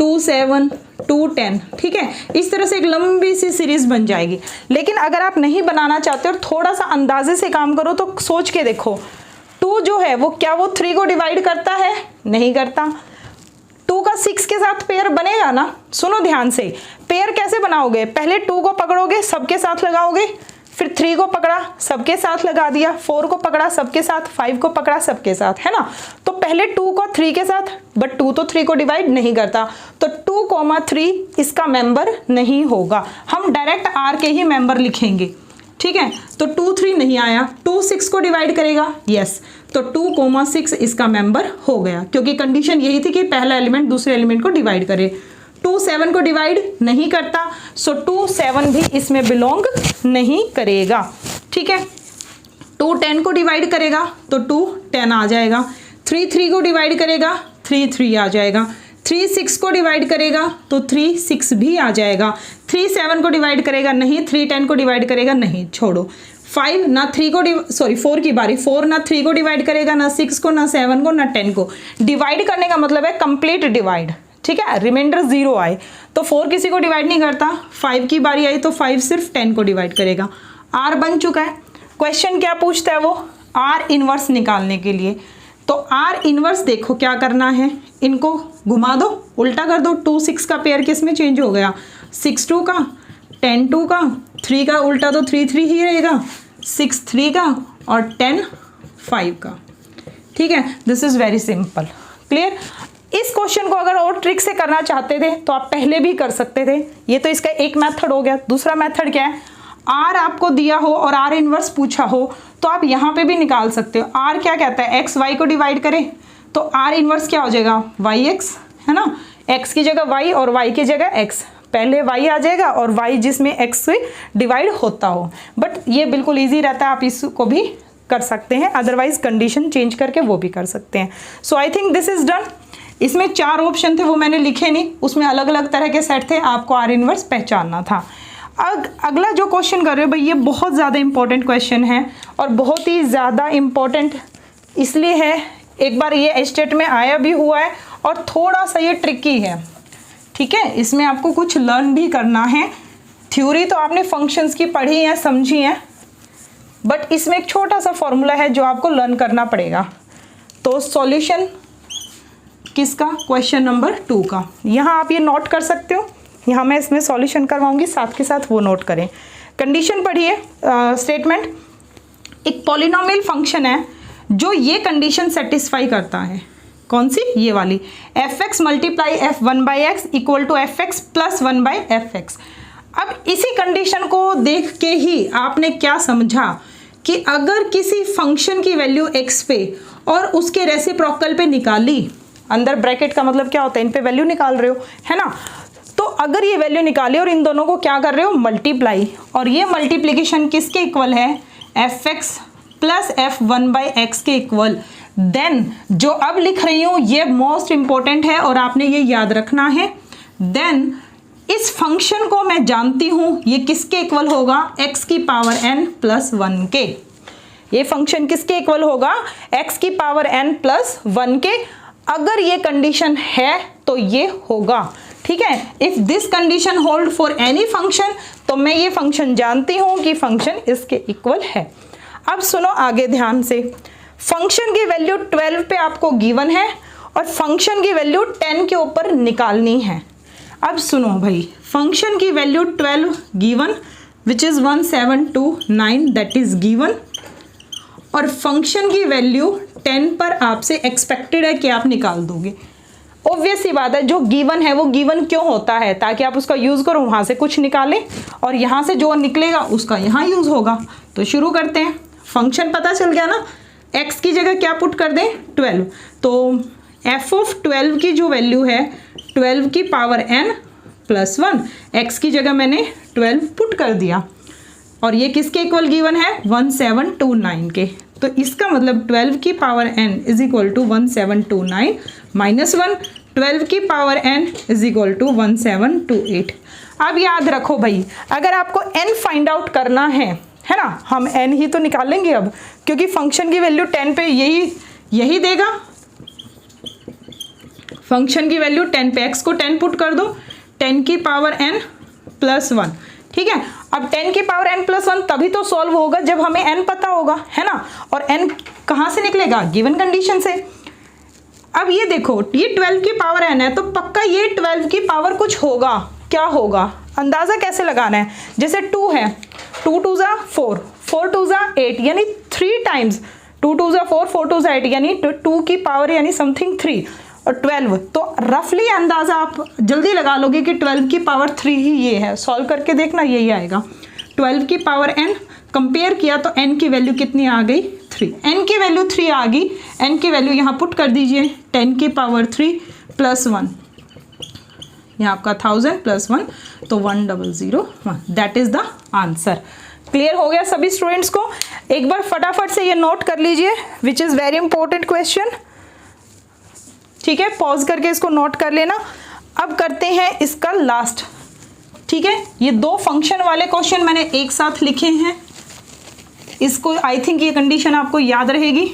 2 7 2 10, ठीक है। इस तरह से एक लंबी सी सीरीज बन जाएगी। लेकिन अगर आप नहीं बनाना चाहते और थोड़ा सा अंदाजे से काम करो तो सोच के देखो, 2 जो है वो क्या वो 3 को डिवाइड करता है, नहीं करता। 2 का 6 के साथ पेयर बनेगा ना। सुनो ध्यान से, पेयर कैसे बनाओगे, पहले 2 को पकड़ोगे सबके साथ लगाओगे, फिर 3 को पकड़ा सबके साथ लगा दिया, 4 को पकड़ा सबके साथ, 5 को पकड़ा सबके साथ, है ना। तो पहले 2 को 3 के साथ, बट 2 तो 3 को डिवाइड नहीं करता, तो 2, 3 इसका मेंबर नहीं होगा। हम डायरेक्ट आर के ही मेंबर लिखेंगे, ठीक है। तो 2 3 नहीं आया, 2 6 को डिवाइड करेगा, यस, तो 2, 6 इसका मेंबर हो गया, क्योंकि कंडीशन यही थी कि पहला एलिमेंट दूसरे एलिमेंट को डिवाइड करे। 2 7 को डिवाइड नहीं करता, सो 2 7 भी इसमें बिलोंग नहीं करेगा, ठीक है। 2 10 को डिवाइड करेगा तो 2 10 आ जाएगा। 3 3 को डिवाइड करेगा, 3 3 आ जाएगा। 3 6 को डिवाइड करेगा तो 3 6 भी आ जाएगा। 3 7 को डिवाइड करेगा नहीं, 3 10 को डिवाइड करेगा नहीं, छोड़ो। 5 ना 3 को 4 की बारी, 4 ना 3 को डिवाइड करेगा, ना 6 को, ना 7 को, ना 10 को। डिवाइड करने का मतलब है कंप्लीट डिवाइड, ठीक है, रिमाइंडर 0 आए। तो 4 किसी को डिवाइड नहीं करता, 5 की बारी आई तो 5 सिर्फ 10 को डिवाइड करेगा। आर बन चुका है। क्वेश्चन क्या पूछता है वो, आर इनवर्स निकालने के लिए। तो आर इनवर्स देखो क्या करना है, इनको घुमा दो, उल्टा कर दो। 2 6 का पेयर किस में चेंज हो गया, 6 2 का, 10 2 का, 3 का उल्टा तो 3 3 ही रहेगा, 6 3 का और 10 5 का, ठीक है। This is very simple, clear. इस क्वेश्चन को अगर और ट्रिक से करना चाहते थे तो आप पहले भी कर सकते थे। ये तो इसका एक मेथड हो गया। दूसरा मेथड क्या है, आर आपको दिया हो और आर इनवर्स पूछा हो तो आप यहाँ पे भी निकाल सकते हो। आर क्या कहता है, एक्स वाई को डिवाइड करे, तो आर इनवर्स क्या हो जाएगा, वाई एक्स, है ना। एक्स की जगह वाई और वाई की जगह एक्स, पहले वाई आ जाएगा और वाई जिसमें एक्स से डिवाइड होता हो। बट ये बिल्कुल ईजी रहता है, आप इसको भी कर सकते हैं, अदरवाइज कंडीशन चेंज करके वो भी कर सकते हैं। So I think this is done. इसमें 4 ऑप्शन थे, वो मैंने लिखे नहीं, उसमें अलग अलग तरह के सेट थे, आपको आर इनवर्स पहचानना था। अगला जो क्वेश्चन कर रहे हो भाई, ये बहुत ज़्यादा इंपॉर्टेंट क्वेश्चन है, और बहुत ही ज़्यादा इंपॉर्टेंट इसलिए है, एक बार ये स्टेट में आया भी हुआ है और थोड़ा सा ये ट्रिकी है, ठीक है। इसमें आपको कुछ लर्न भी करना है। थ्योरी तो आपने फंक्शंस की पढ़ी है, समझी है, बट इसमें एक छोटा सा फॉर्मूला है जो आपको लर्न करना पड़ेगा। तो सॉल्यूशन किसका, क्वेश्चन नंबर 2 का, यहाँ आप ये नोट कर सकते हो। यहाँ मैं इसमें सॉल्यूशन करवाऊंगी, साथ के साथ वो नोट करें। कंडीशन पढ़िए, स्टेटमेंट, एक पॉलिनोमियल फंक्शन है जो ये कंडीशन सेटिस्फाई करता है। कौन सी, ये वाली, F X multiply F 1/x equal to F X plus 1/fx। अब इसी कंडीशन को देख के ही आपने क्या समझा कि अगर किसी फंक्शन की वैल्यू x पे और उसके रेसिप्रोकल पे निकाली, अंदर ब्रैकेट का मतलब क्या होता है, इन पे वैल्यू निकाल रहे हो, है ना। तो अगर ये वैल्यू निकाली और इन दोनों को क्या कर रहे हो, मल्टीप्लाई, और ये मल्टीप्लिकेशन किसके इक्वल है, F X plus F 1/x के इक्वल, देन जो अब लिख रही हूँ ये मोस्ट इंपॉर्टेंट है और आपने ये याद रखना है। देन इस फंक्शन को मैं जानती हूँ ये किसके इक्वल होगा, x की पावर n प्लस 1 के। ये फंक्शन किसके इक्वल होगा, x की पावर n प्लस 1 के। अगर ये कंडीशन है तो ये होगा, ठीक है। If this condition hold for any function, तो मैं ये फंक्शन जानती हूं कि फंक्शन इसके इक्वल है। अब सुनो आगे ध्यान से, फंक्शन की वैल्यू 12 पे आपको गिवन है और फंक्शन की वैल्यू 10 के ऊपर निकालनी है। अब सुनो भाई, फंक्शन की value 12 given which is 1729 that is given, और फंक्शन की वैल्यू 10 पर आपसे एक्सपेक्टेड है कि आप निकाल दोगे। ऑब्वियस सी बात है, जो गिवन है वो गिवन क्यों होता है, ताकि आप उसका यूज करो, वहां से कुछ निकालें और यहां से जो निकलेगा उसका यहां यूज होगा। तो शुरू करते हैं। फंक्शन पता चल गया ना, x की जगह क्या पुट कर दें 12, तो f ऑफ 12 की जो वैल्यू है 12 की पावर n प्लस 1, x की जगह मैंने 12 पुट कर दिया और ये किसके इक्वल गिवन है 1729 के, तो इसका मतलब 12 की power n is equal to 1729 minus 1, 12 की power n is equal to 1728। अब याद रखो भाई, अगर आपको n फाइंड आउट करना है ना, हम n ही तो निकालेंगे अब, क्योंकि फंक्शन की वैल्यू 10 पे यही देगा, फंक्शन की वैल्यू 10 पे, x को 10 पुट कर दो, 10 की पावर n प्लस 1, ठीक है। अब 10 की पावर n प्लस 1 तभी तो सॉल्व होगा जब हमें n पता होगा, है ना, और n कहाँ से निकलेगा, गिवन कंडीशन से। अब ये देखो, ये 12 की पावर n है, तो पक्का ये 12 की पावर कुछ होगा, क्या होगा, अंदाजा कैसे लगाना है, जैसे 2 है, 2 2 ज़ा 4, 4 2 ज़ा 8, यानी 3 टाइम्स, 2 2 ज़ा 4, 4 2 ज़ा 8, यानी 2 की पावर यानी समथिंग 3 और 12, तो रफली अंदाज़ा आप जल्दी लगा लोगे कि 12 की पावर 3 ही ये है, सॉल्व करके देखना यही आएगा। 12 की पावर n कंपेयर किया तो n की वैल्यू कितनी आ गई 3, n की वैल्यू 3 आ गई, n की वैल्यू यहाँ पुट कर दीजिए, 10 की पावर 3 प्लस 1, यहाँ आपका 1000 प्लस 1 तो 1001, that is the answer. Clear हो गया सभी स्टूडेंट्स को? एक बार फटाफट से ये नोट कर लीजिए, which is very important question, ठीक है, पॉज करके इसको नोट कर लेना। अब करते हैं इसका लास्ट, ठीक है, ये 2 फंक्शन वाले क्वेश्चन मैंने एक साथ लिखे हैं, इसको आई थिंक ये कंडीशन आपको याद रहेगी।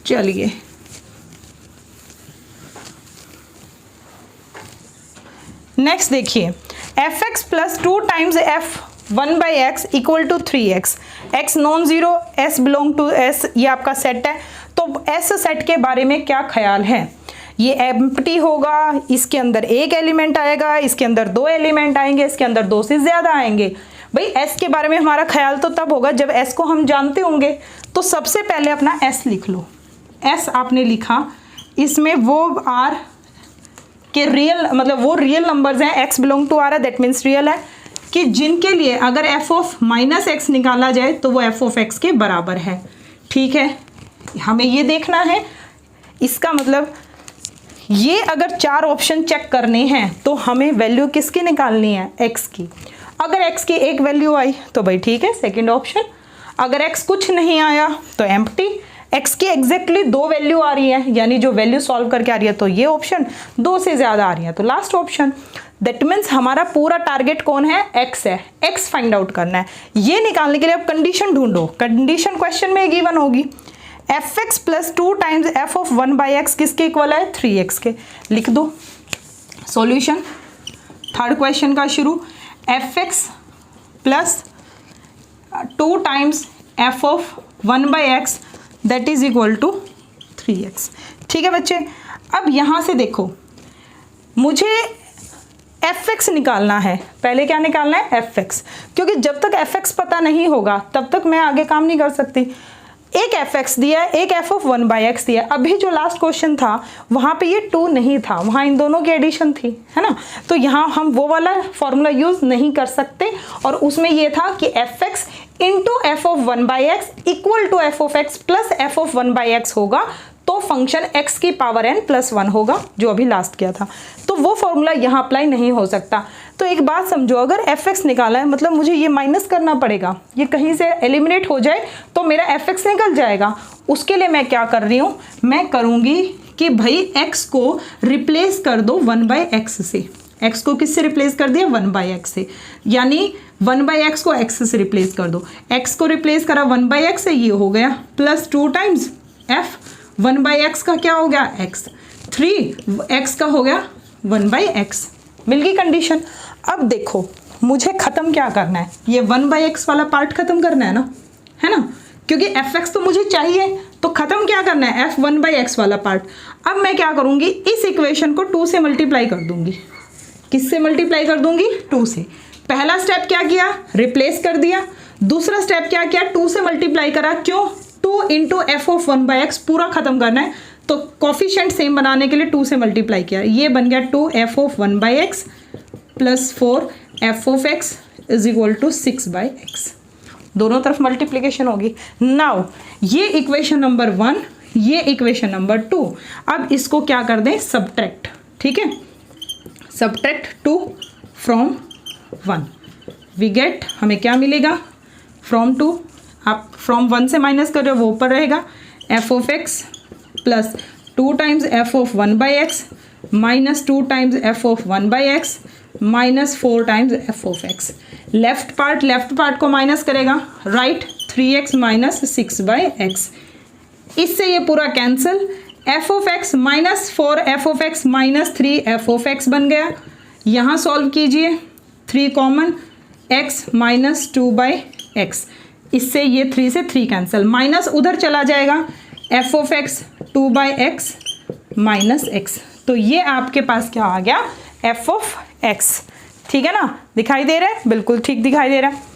चलिए नेक्स्ट देखिए, F X plus 2 times F 1 by X equal to 3x, x non zero, s belong to s, ये आपका सेट है, तो s सेट के बारे में क्या ख्याल है, ये एम्प्टी होगा, इसके अंदर एक एलिमेंट आएगा, इसके अंदर 2 एलिमेंट आएंगे, इसके अंदर 2 से ज़्यादा आएंगे। भाई s के बारे में हमारा ख्याल तो तब होगा जब s को हम जानते होंगे, तो सबसे पहले अपना s लिख लो, s आपने लिखा, इसमें वो r के रियल, मतलब वो रियल नंबर्स हैं, x बिलोंग टू r है, दैट मीन्स रियल है, कि जिनके लिए अगर f ऑफ माइनस एक्स निकाला जाए तो वो f ऑफ x के बराबर है, ठीक है। हमें ये देखना है, इसका मतलब ये अगर 4 ऑप्शन चेक करने हैं तो हमें वैल्यू किसकी निकालनी है, x की। अगर x की एक वैल्यू आई तो भाई ठीक है, सेकंड ऑप्शन, अगर x कुछ नहीं आया तो एम्प्टी, x की एग्जैक्टली 2 वैल्यू आ रही है, यानी जो वैल्यू सॉल्व करके आ रही है तो ये ऑप्शन, 2 से ज़्यादा आ रही है तो लास्ट ऑप्शन। दैट मीन्स हमारा पूरा टारगेट कौन है, x है, x फाइंड आउट करना है। ये निकालने के लिए अब कंडीशन ढूंढो, कंडीशन क्वेश्चन में गिवन होगी, F X plus 2 times F of 1 by x किसके इक्वल है, 3x के। लिख दो सॉल्यूशन, थर्ड क्वेश्चन का शुरू, F X plus 2 times F of 1 by X that is equal to 3x, ठीक है बच्चे। अब यहाँ से देखो, मुझे एफ एक्स निकालना है, पहले क्या निकालना है, एफ एक्स, क्योंकि जब तक एफ एक्स पता नहीं होगा तब तक मैं आगे काम नहीं कर सकती। एक एफ एक्स दिया है, एक एफ ऑफ 1 बाई एक्स दिया है। अभी जो लास्ट क्वेश्चन था वहाँ पे ये 2 नहीं था, वहाँ इन दोनों की एडिशन थी, है ना, तो यहाँ हम वो वाला फॉर्मूला यूज़ नहीं कर सकते, और उसमें ये था कि F X into F of 1 by X equal to F of X plus F of 1 by X होगा, तो फंक्शन x की पावर n प्लस 1 होगा, जो अभी लास्ट किया था, तो वो फॉर्मूला यहाँ अप्लाई नहीं हो सकता। तो एक बात समझो, अगर fx निकाला है मतलब मुझे ये माइनस करना पड़ेगा, ये कहीं से एलिमिनेट हो जाए तो मेरा fx निकल जाएगा। उसके लिए मैं क्या कर रही हूँ, मैं करूँगी कि भाई x को रिप्लेस कर दो 1 बाई एक्स से, x को किससे रिप्लेस कर दिया, 1 बाई एक्स से, यानी 1 बाई एक्स को x से रिप्लेस कर दो, x को रिप्लेस करा 1 बाई एक्स से, ये हो गया plus 2 times f 1 by x का क्या हो गया, x, 3x का हो गया 1 बाई एक्स, मिल गई कंडीशन। अब देखो मुझे ख़त्म क्या करना है, ये 1 बाई एक्स वाला पार्ट ख़त्म करना है ना, है ना, क्योंकि एफ एक्स तो मुझे चाहिए, तो ख़त्म क्या करना है, f 1 बाई एक्स वाला पार्ट। अब मैं क्या करूँगी, इस इक्वेशन को 2 से मल्टीप्लाई कर दूँगी, किससे मल्टीप्लाई कर दूँगी, 2 से। पहला स्टेप क्या किया, रिप्लेस कर दिया, दूसरा स्टेप क्या किया, 2 से मल्टीप्लाई करा, क्यों, 2 into F of 1 by x पूरा खत्म करना है, तो कोफिशिएंट सेम बनाने के लिए 2 से मल्टीप्लाई किया, ये बन गया 2 F of 1 by X plus 4 F of X is equal to 6/x, दोनों तरफ मल्टीप्लीकेशन होगी। नाउ ये इक्वेशन नंबर 1, ये इक्वेशन नंबर 2, अब इसको क्या कर दें, सब्ट्रैक्ट, ठीक है, सब्ट्रैक्ट 2 फ्रॉम 1, वी गेट, हमें क्या मिलेगा, फ्रॉम 2, आप फ्रॉम 1 से माइनस कर रहे हो वो ऊपर रहेगा, F of X plus 2 times F of 1/x minus 2 times F of 1/x minus 4 times F of x. Left part को माइनस करेगा, राइट, 3x माइनस 6/x, इससे ये पूरा cancel, F of x minus 4 F of x minus 3 F of x बन गया। यहाँ solve कीजिए, 3 common, x minus 2/x, इससे ये 3 से 3 कैंसिल, माइनस उधर चला जाएगा, F of x 2/x minus x, तो ये आपके पास क्या आ गया, एफ ऑफ एक्स, ठीक है ना, दिखाई दे रहा है, बिल्कुल ठीक दिखाई दे रहा है।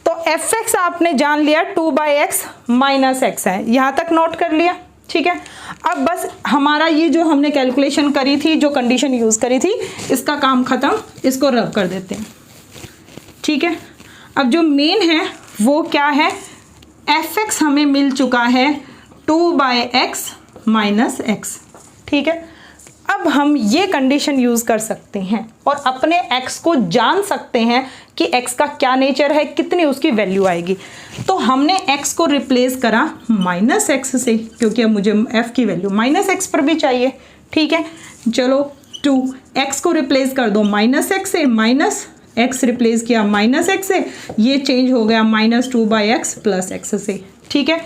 तो एफ एक्स आपने जान लिया 2/x माइनस x है, यहाँ तक नोट कर लिया, ठीक है। अब बस हमारा ये जो हमने कैलकुलेशन करी थी, जो कंडीशन यूज़ करी थी, इसका काम ख़त्म, इसको रब कर देते हैं, ठीक है। अब जो मेन है वो क्या है, एफ एक्स हमें मिल चुका है 2/x माइनस x, ठीक है। अब हम ये कंडीशन यूज़ कर सकते हैं और अपने x को जान सकते हैं कि x का क्या नेचर है, कितनी उसकी वैल्यू आएगी। तो हमने x को रिप्लेस करा माइनस x से, क्योंकि अब मुझे f की वैल्यू माइनस x पर भी चाहिए, ठीक है। चलो 2x को रिप्लेस कर दो माइनस x से, माइनस x रिप्लेस किया माइनस x से, ये चेंज हो गया माइनस 2/x प्लस x से, ठीक है।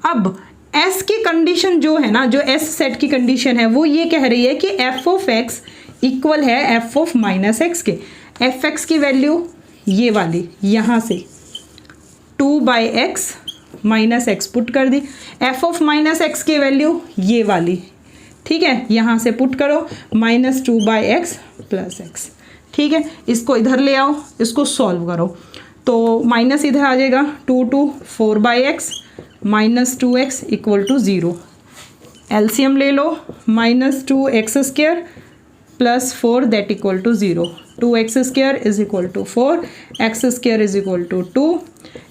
अब s की कंडीशन जो है ना, जो s सेट की कंडीशन है, वो ये कह रही है कि f ऑफ x इक्वल है f ऑफ माइनस x के। एफ एक्स की वैल्यू ये वाली यहाँ से 2/x माइनस x पुट कर दी, f ऑफ माइनस x की वैल्यू ये वाली, ठीक है, यहाँ से पुट करो माइनस 2/x प्लस x, ठीक है। इसको इधर ले आओ, इसको सॉल्व करो, तो माइनस इधर आ जाएगा, 2 4/x minus 2x equal to 0, LCM ले लो, minus 2x² plus 4 that equal to 0, 2x² is equal to 4, x² is equal to 2,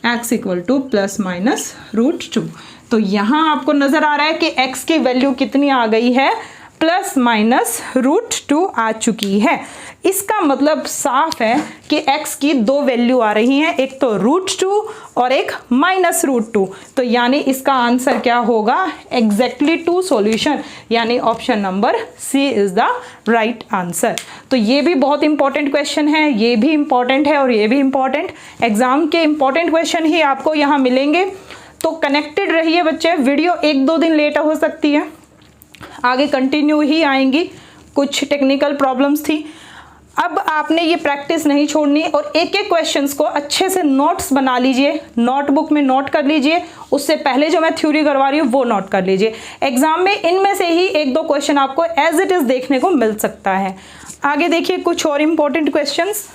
x equal to plus minus √2। तो यहाँ आपको नज़र आ रहा है कि x की वैल्यू कितनी आ गई है, प्लस माइनस √2 आ चुकी है। इसका मतलब साफ है कि x की 2 वैल्यू आ रही हैं, एक तो √2 और एक माइनस √2, तो यानी इसका आंसर क्या होगा, एग्जैक्टली 2 सॉल्यूशन, यानी option number C is the right answer. तो ये भी बहुत इंपॉर्टेंट क्वेश्चन है, ये भी इंपॉर्टेंट है और ये भी इंपॉर्टेंट, एग्जाम के इंपॉर्टेंट क्वेश्चन ही आपको यहाँ मिलेंगे। तो कनेक्टेड रहिए बच्चे, वीडियो 1-2 दिन लेट हो सकती है, आगे कंटिन्यू ही आएंगी, कुछ टेक्निकल प्रॉब्लम्स थी। अब आपने ये प्रैक्टिस नहीं छोड़नी और एक एक क्वेश्चंस को अच्छे से नोट्स बना लीजिए, नोटबुक में नोट कर लीजिए, उससे पहले जो मैं थ्योरी करवा रही हूँ वो नोट कर लीजिए। एग्जाम में इनमें से ही 1-2 क्वेश्चन आपको एज इट इज देखने को मिल सकता है। आगे देखिए कुछ और इंपॉर्टेंट क्वेश्चंस।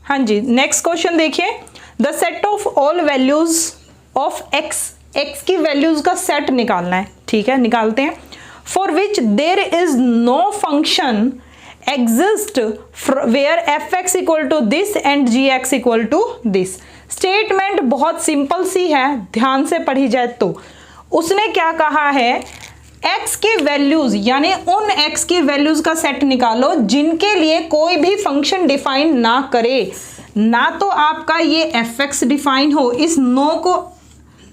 हाँ जी, नेक्स्ट क्वेश्चन देखिए, the set of all values of X, X की वैल्यूज का सेट निकालना है, ठीक है, निकालते हैं। For which there is no function exist where F X equal to this and G X equal to this. Statement बहुत सिंपल सी है, ध्यान से पढ़ी जाए तो। उसने क्या कहा है, x की वैल्यूज यानी उन x की वैल्यूज का सेट निकालो जिनके लिए कोई भी फंक्शन डिफाइन ना करे, ना तो आपका ये एफ एक्स डिफाइन हो। इस नो को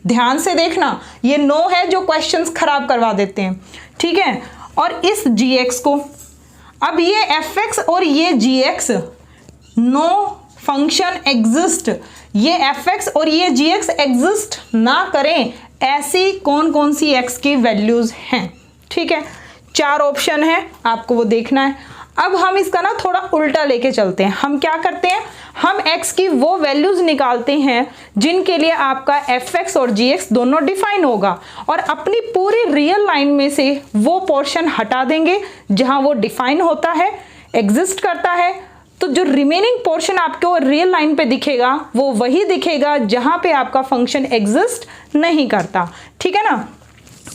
ध्यान से देखना, ये नो है जो क्वेश्चंस खराब करवा देते हैं, ठीक है। और इस gx को, अब ये fx और ये gx, नो फंक्शन एग्जिस्ट, ये fx और ये gx एग्जिस्ट ना करें, ऐसी कौन कौन सी x की वैल्यूज हैं, ठीक है। 4 ऑप्शन है, आपको वो देखना है। अब हम इसका ना थोड़ा उल्टा लेके चलते हैं। हम क्या करते हैं, हम x की वो वैल्यूज निकालते हैं जिनके लिए आपका fx और gx दोनों डिफाइन होगा, और अपनी पूरी रियल लाइन में से वो पोर्शन हटा देंगे जहां वो डिफाइन होता है, एग्जिस्ट करता है। तो जो रिमेनिंग पोर्शन आपको रियल लाइन पे दिखेगा वो वही दिखेगा जहां पे आपका फंक्शन एग्जिस्ट नहीं करता, ठीक है ना।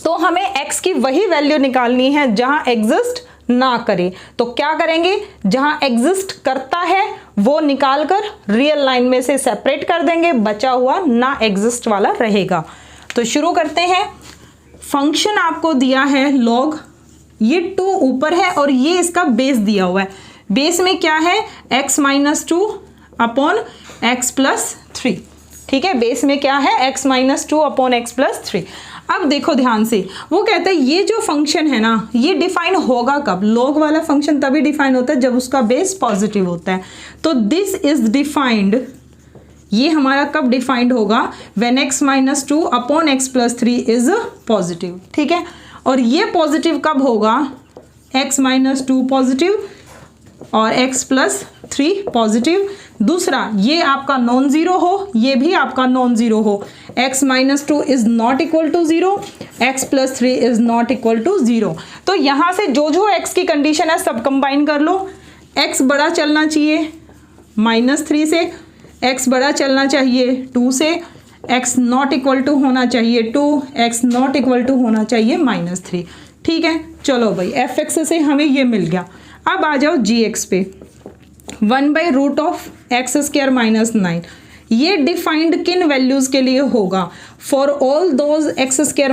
तो हमें x की वही वैल्यू निकालनी है जहां एग्जिस्ट ना करे। तो क्या करेंगे, जहां एग्जिस्ट करता है वो निकाल कर रियल लाइन में से सेपरेट कर देंगे, बचा हुआ ना एग्जिस्ट वाला रहेगा। तो शुरू करते हैं। फंक्शन आपको दिया है लॉग, ये 2 ऊपर है और ये इसका बेस दिया हुआ है। बेस में क्या है, x minus 2 upon X plus 3। ठीक है, बेस में क्या है, x minus 2 upon X plus 3। अब देखो ध्यान से, वो कहता है ये जो फंक्शन है ना, ये डिफाइन होगा कब, लॉग वाला फंक्शन तभी डिफाइन होता है जब उसका बेस पॉजिटिव होता है। तो दिस इज डिफाइंड, ये हमारा कब डिफाइंड होगा, when x minus 2 upon X plus 3 is positive. ठीक है, और ये पॉजिटिव कब होगा, x माइनस 2 पॉजिटिव और x प्लस 3 पॉजिटिव। दूसरा, ये आपका नॉन जीरो हो, ये भी आपका नॉन जीरो हो, x minus 2 is not equal to 0, x plus 3 is not equal to 0। तो यहाँ से जो जो x की कंडीशन है सब कंबाइन कर लो। x बड़ा चलना चाहिए -3 से, x बड़ा चलना चाहिए 2 से, x नॉट इक्वल टू होना चाहिए 2, x नॉट इक्वल टू होना चाहिए -3। ठीक है, चलो भाई f(x) से हमें ये मिल गया। अब आ जाओ gx पे, 1/√(x² - 9), ये डिफाइंड किन वैल्यूज के लिए होगा, for all those x²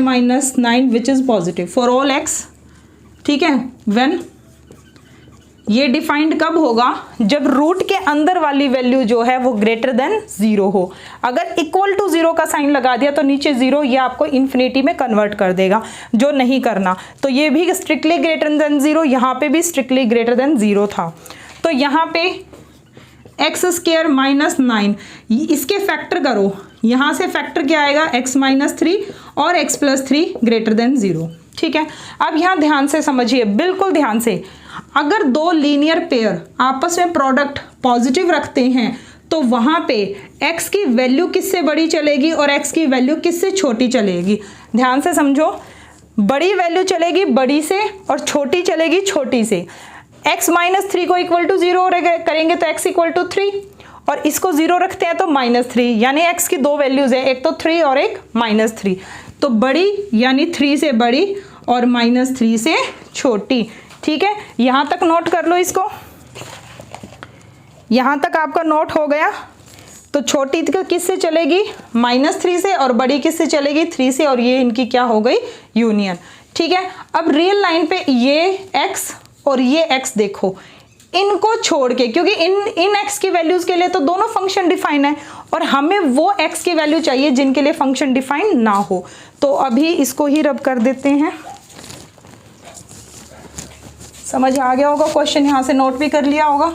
- 9 which is positive, for all x। ठीक है, व्हेन, ये डिफाइंड कब होगा, जब रूट के अंदर वाली वैल्यू जो है वो ग्रेटर देन 0 हो। अगर इक्वल टू 0 का साइन लगा दिया तो नीचे 0, ये आपको इन्फिनिटी में कन्वर्ट कर देगा, जो नहीं करना। तो ये भी स्ट्रिक्टली ग्रेटर देन 0, यहाँ पे भी स्ट्रिक्टली ग्रेटर देन 0 था। तो यहाँ पे x² - 9, इसके फैक्टर करो, यहाँ से फैक्टर क्या आएगा, x - 3 और x प्लस 3 ग्रेटर देन 0। ठीक है, अब यहाँ ध्यान से समझिए, बिल्कुल ध्यान से, अगर दो लीनियर पेयर आपस में प्रोडक्ट पॉजिटिव रखते हैं तो वहाँ पे x की वैल्यू किससे बड़ी चलेगी और x की वैल्यू किससे छोटी चलेगी। ध्यान से समझो, बड़ी वैल्यू चलेगी बड़ी से और छोटी चलेगी छोटी से। x - 3 को इक्वल टू 0 करेंगे तो x इक्वल टू 3, और इसको 0 रखते हैं तो -3, यानी x की दो वैल्यूज है, एक तो 3 और एक -3। तो बड़ी यानी 3 से बड़ी और -3 से छोटी। ठीक है, यहाँ तक नोट कर लो इसको, यहाँ तक आपका नोट हो गया। तो छोटी किससे चलेगी, -3 से, और बड़ी किससे चलेगी, 3 से, और ये इनकी क्या हो गई, यूनियन। ठीक है, अब रियल लाइन पे ये x और ये x देखो, इनको छोड़ के, क्योंकि इन x की वैल्यूज के लिए तो दोनों फंक्शन डिफाइन है और हमें वो x की वैल्यू चाहिए जिनके लिए फंक्शन डिफाइन ना हो। तो अभी इसको ही रब कर देते हैं। समझ आ गया होगा क्वेश्चन, यहाँ से नोट भी कर लिया होगा।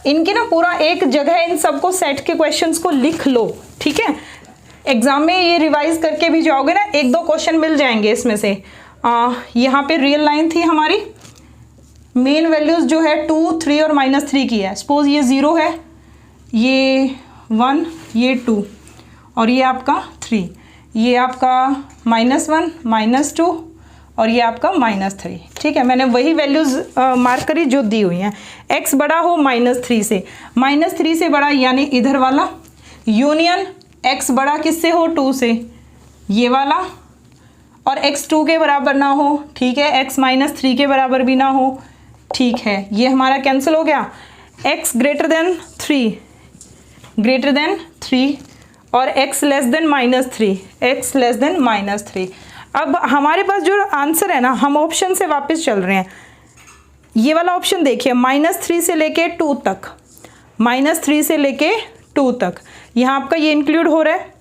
इनकी ना पूरा एक जगह इन सबको सेट के क्वेश्चंस को लिख लो। ठीक है, एग्जाम में ये रिवाइज करके भी जाओगे ना, 1-2 क्वेश्चन मिल जाएंगे इसमें से। यहाँ पे रियल लाइन थी हमारी, मेन वैल्यूज जो है 2, 3 और -3 की है। सपोज ये 0 है, ये 1, ये 2 और ये आपका 3, ये आपका -1, -2 और ये आपका -3। ठीक है, मैंने वही वैल्यूज मार्क करी जो दी हुई हैं। x बड़ा हो -3 से, -3 से बड़ा यानी इधर वाला, यूनियन x बड़ा किससे हो, 2 से, ये वाला, और x 2 के बराबर ना हो। ठीक है, x -3 के बराबर भी ना हो। ठीक है, ये हमारा कैंसिल हो गया। x ग्रेटर देन 3 और x less than -3, x less than -3। अब हमारे पास जो आंसर है ना, हम ऑप्शन से वापस चल रहे हैं। ये वाला ऑप्शन देखिए, -3 से लेके 2 तक, -3 से लेके 2 तक, यहाँ आपका ये इंक्लूड हो रहा है।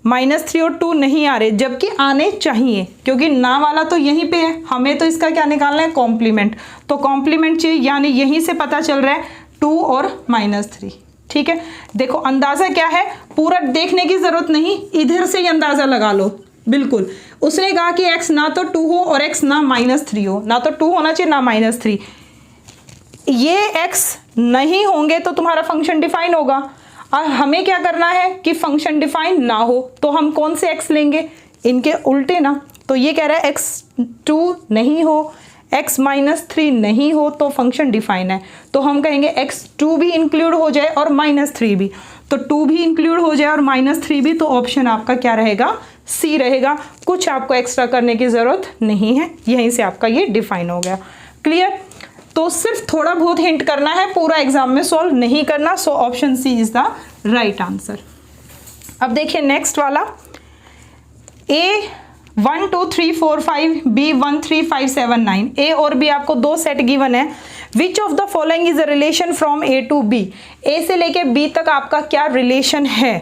-3 और 2 नहीं आ रहे, जबकि आने चाहिए, क्योंकि ना वाला तो यहीं पे है, हमें तो इसका क्या निकालना है, कॉम्प्लीमेंट। तो कॉम्प्लीमेंट चाहिए, यानी यहीं से पता चल रहा है 2 और -3। ठीक है, देखो अंदाज़ा क्या है, पूरा देखने की ज़रूरत नहीं, इधर से ही अंदाज़ा लगा लो। बिल्कुल, उसने कहा कि x ना तो 2 हो और x ना -3 हो, ना तो 2 होना चाहिए ना -3। ये x नहीं होंगे तो तुम्हारा फंक्शन डिफाइन होगा, और हमें क्या करना है कि फंक्शन डिफाइन ना हो, तो हम कौन से x लेंगे, इनके उल्टे ना। तो ये कह रहा है x2 नहीं हो, x -3 नहीं हो तो फंक्शन डिफाइन है। तो हम कहेंगे x2 भी इंक्लूड हो जाए और -3 भी, तो 2 भी इंक्लूड हो जाए और -3 भी, तो ऑप्शन आपका क्या रहेगा, सी रहेगा, कुछ आपको एक्स्ट्रा करने की ज़रूरत नहीं है, यहीं से आपका ये डिफाइन हो गया। क्लियर? तो सिर्फ थोड़ा बहुत हिंट करना है, पूरा एग्जाम में सॉल्व नहीं करना। So option C is the right answer. अब देखिए नेक्स्ट वाला, ए 1 2 3 4 5, बी 1 3 5 7 9। ए और बी आपको दो सेट गिवन है। Which of the following is a relation from A to B. A से लेके बी तक आपका क्या रिलेशन है?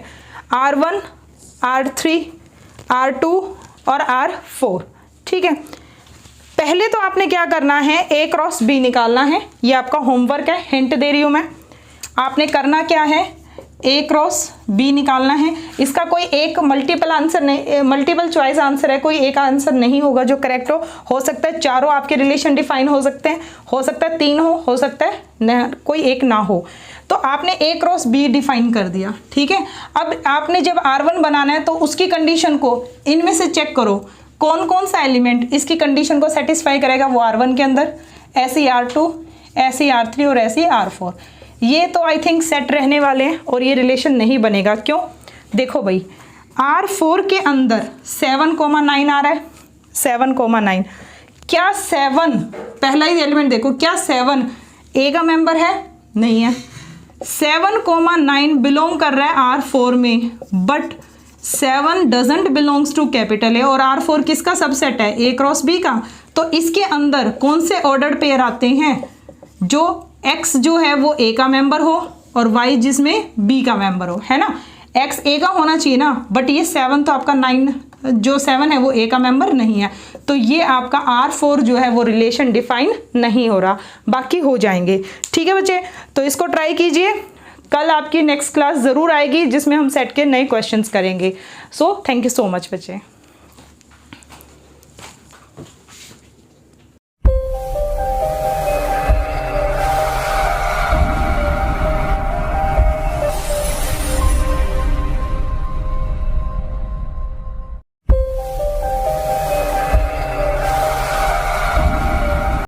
R1, R3, R2 और R4। ठीक है, पहले तो आपने क्या करना है, ए क्रॉस बी निकालना है। ये आपका होमवर्क है, हिंट दे रही हूँ मैं। आपने करना क्या है, ए क्रॉस बी निकालना है। इसका कोई एक मल्टीपल आंसर नहीं, मल्टीपल चॉइस आंसर है, कोई एक आंसर नहीं होगा जो करेक्ट हो सकता है चारों आपके रिलेशन डिफाइन हो सकते हैं, हो सकता है तीन हो सकता है न, कोई एक ना हो। तो आपने ए क्रॉस बी डिफाइन कर दिया। ठीक है, अब आपने जब R1 बनाना है तो उसकी कंडीशन को इनमें से चेक करो, कौन कौन सा एलिमेंट इसकी कंडीशन को सेटिस्फाई करेगा। वो R1 के अंदर, ऐसे R2, ऐसे R3 और ऐसे R4। ये तो आई थिंक सेट रहने वाले हैं और ये रिलेशन नहीं बनेगा। क्यों? देखो भाई, R4 के अंदर 7,9 आ रहा है, 7,9। क्या 7, पहला ही एलिमेंट देखो, क्या 7 ए का मेंबर है? नहीं है। 7,9 बिलोंग कर रहा है R4 में, but 7 doesn't belongs to capital A, और R4 किसका सबसेट है? ए क्रॉस बी का। तो इसके अंदर कौन से ऑर्डर्ड पेयर आते हैं? जो X जो है वो A का मेंबर हो और Y जिसमें B का मेंबर हो, है ना। X A का होना चाहिए ना, बट ये 7 तो आपका 9 जो 7 है वो A का मेंबर नहीं है। तो ये आपका R4 जो है वो रिलेशन डिफाइन नहीं हो रहा, बाकी हो जाएंगे। ठीक है बच्चे, तो इसको ट्राई कीजिए। कल आपकी नेक्स्ट क्लास ज़रूर आएगी जिसमें हम सेट के नए क्वेश्चंस करेंगे। So thank you so much बच्चे।